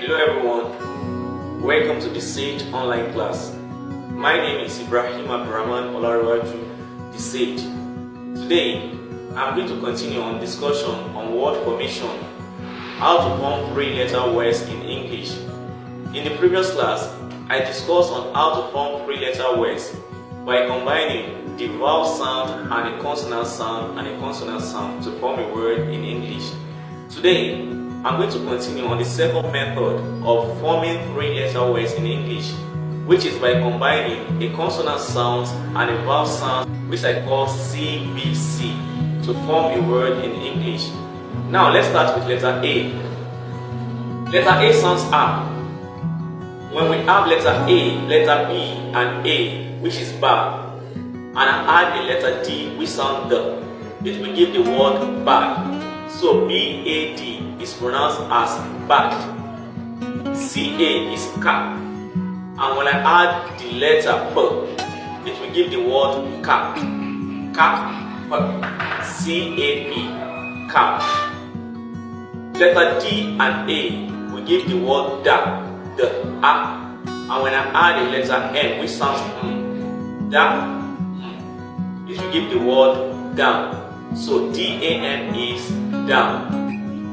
Hello everyone, welcome to the Sage online class. My name is Ibrahim Abdurrahman Olarewaju, the Sage. Today, I'm going to continue on discussion on word formation, how to form three-letter words in English. In the previous class, I discussed on how to form three-letter words by combining the vowel sound and a consonant sound to form a word in English. Today, I'm going to continue on the second method of forming three-letter words in English, which is by combining a consonant sound and a vowel sound, which I call CVC, to form a word in English. Now let's start with letter A. Letter A sounds A. When we have letter A, letter B, and A, which is ba, and I add a letter D, which sounds D, it will give the word bad. So B-A-D is pronounced as bad. C-A is cap. And when I add the letter P, it will give the word cap. Cap. C-A-P. Cap. Letter D and A will give the word da. The A. And when I add a letter M, which sounds da, it will give the word down. So D-A-M is down.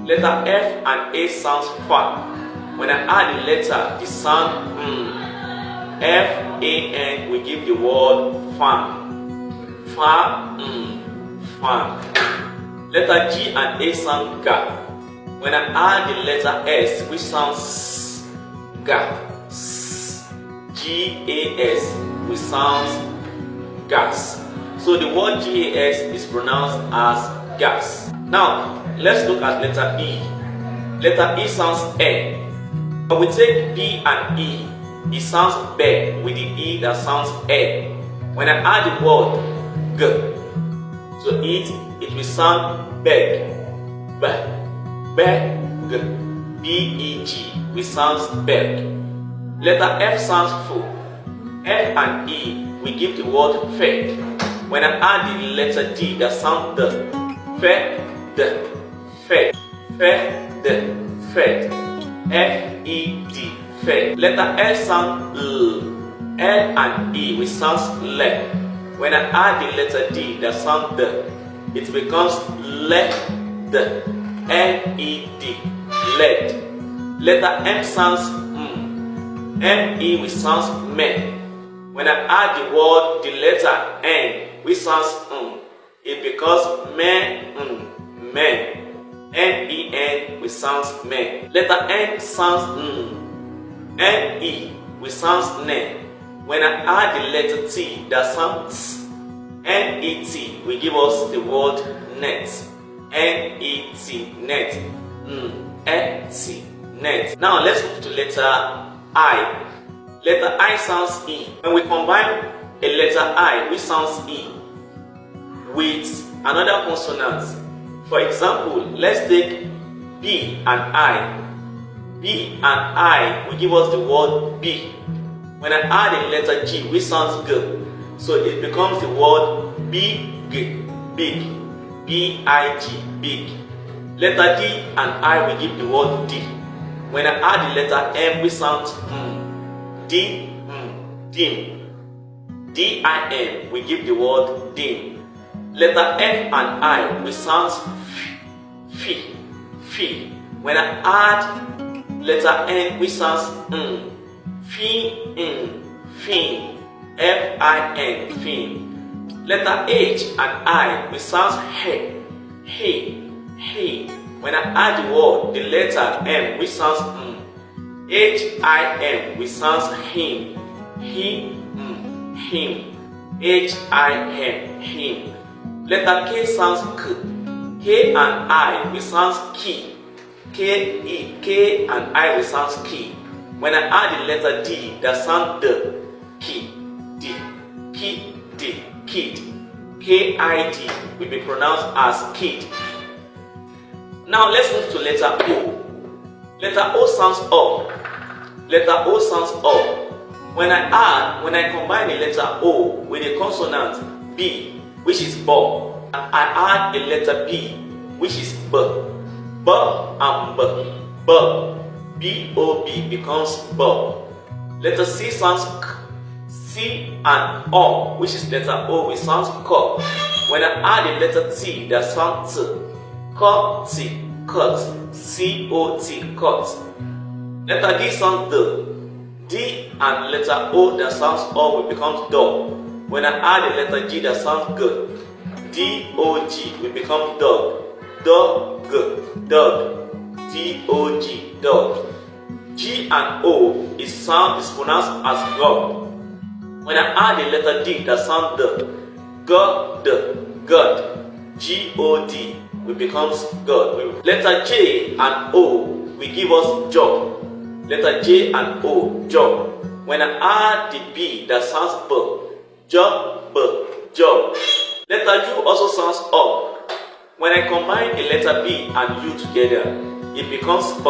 Letter F and A sounds fa. When I add a letter, the sound F-A-N will give the word fan. Fa, fan. Letter G and A sound ga. When I add the letter S, which sounds ga, G-A-S, which sounds gas. So the word gas is pronounced as gas. Now, let's look at letter E. Letter E sounds E. When we take B and E, it sounds be with the E that sounds E. When I add the word G to it will sound beg. Beg. B-E-G, which sounds beg. Letter F sounds full. F and E will give the word fed. When I add the letter D that sounds the, fed, fed, F-E-D, fed. Letter L sounds L. L and E which sounds le. When I add the letter D that sounds the, it becomes le, the, L-E-D, led. Letter M sounds M-E which sounds men. When I add the word, the letter N, which sounds it becomes men. M-E-N, which sounds men. Letter N sounds N-E, which sounds ne. When I add the letter T, that sounds N-E-T, will give us the word net. N-E-T, net. N-T, net. Now let's move to letter I. Letter I sounds E. When we combine a letter I, which sounds E, with another consonant, for example, let's take B and I. B and I will give us the word B. When I add a letter G, which sounds G, so it becomes the word big, big, B-I-G, big. Letter D and I will give the word D. When I add the letter M, which sounds D, dim. D-I-M, we give the word dim. Letter F and I, which sounds fi. When I add letter N, which sounds fin, F-I-N, fin. Letter H and I, which sounds he. When I add the word, the letter M, which sounds H-I-M, which sounds him. Him. H-I-M, him. Letter K sounds K. K and I, which sounds key. K and I, which sounds key. When I add the letter D, that sounds D. Key. Kid. K-I-D will be pronounced as kid. Now let's move to letter O. Letter O sounds O. Letter O sounds O. When I combine a letter O with a consonant B, which is bo, and I add a letter B, which is b. B and b. B-O-B becomes B. Letter C sounds K. C and O, which is letter O, it sounds K. When I add a letter T, that sounds T. K-T, cut. C-O-T, cut. Letter D sounds D. D and letter O that sounds O will become dog. When I add a letter G that sounds G, D-O-G will become dog. Dog, dog. D-O-G, dog. G and O is pronounced as God. When I add a letter D that sounds D, God, God. G-O-D will become God. Letter J and O will give us job. Letter J and O, job. When I add the B that sounds B, job, job. Letter U also sounds up. When I combine the letter B and U together, it becomes B,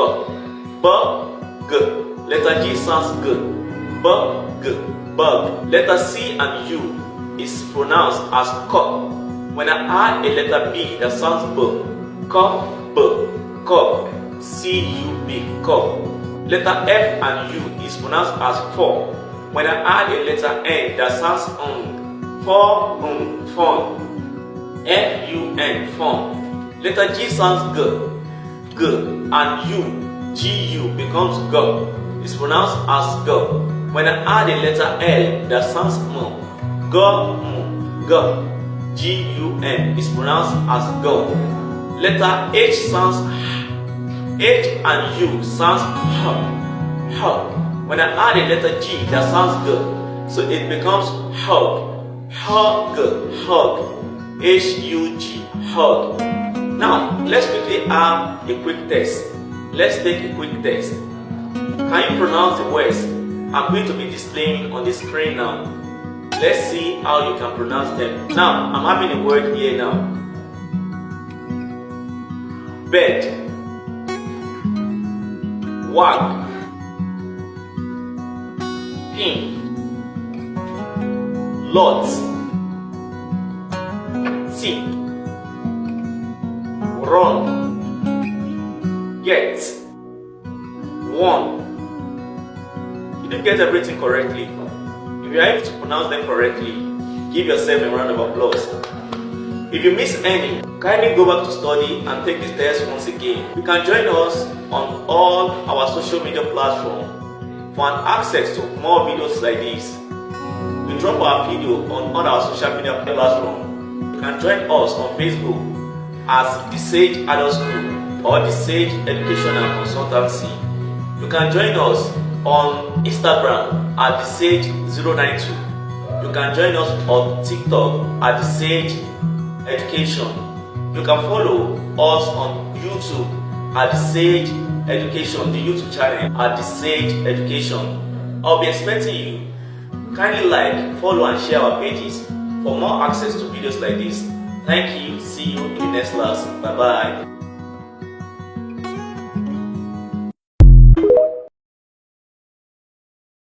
G. Letter G sounds G, B, bug. Letter C and U is pronounced as K. When I add a letter B that sounds B, K, C-U-B, K. Letter F and U is pronounced as for. When I add a letter N that sounds for, fun. F-U-N, fun. Letter G sounds G, and U, G-U becomes G. It's pronounced as G. When I add a letter L that sounds M, G-U-N is pronounced as G. Letter H sounds H and U sounds H. When I add a letter G that sounds G, so it becomes hug. Hug. H-U-G, hug. Now, let's quickly have a quick test. Let's take a quick test. Can you pronounce the words I'm going to be displaying on the screen now? Let's see how you can pronounce them. Now, I'm having a word here now. Bed. Wag. Pin. Lot. Tip. Run. Get. One. You didn't get everything correctly. If you are able to pronounce them correctly, give yourself a round of applause. If you miss any, kindly go back to study and take this test once again. You can join us on all our social media platforms for an access to more videos like this. We drop our video on all our social media platforms. You can join us on Facebook as The Sage Adult School or The Sage Educational Consultancy. You can join us on Instagram at The Sage 092. You can join us on TikTok at The Sage Education. You can follow us on YouTube at The Sage Education, the YouTube channel at The Sage Education. I'll be expecting you. Kindly like, follow and share our pages for more access to videos like this. Thank you. See you in the next class. Bye bye.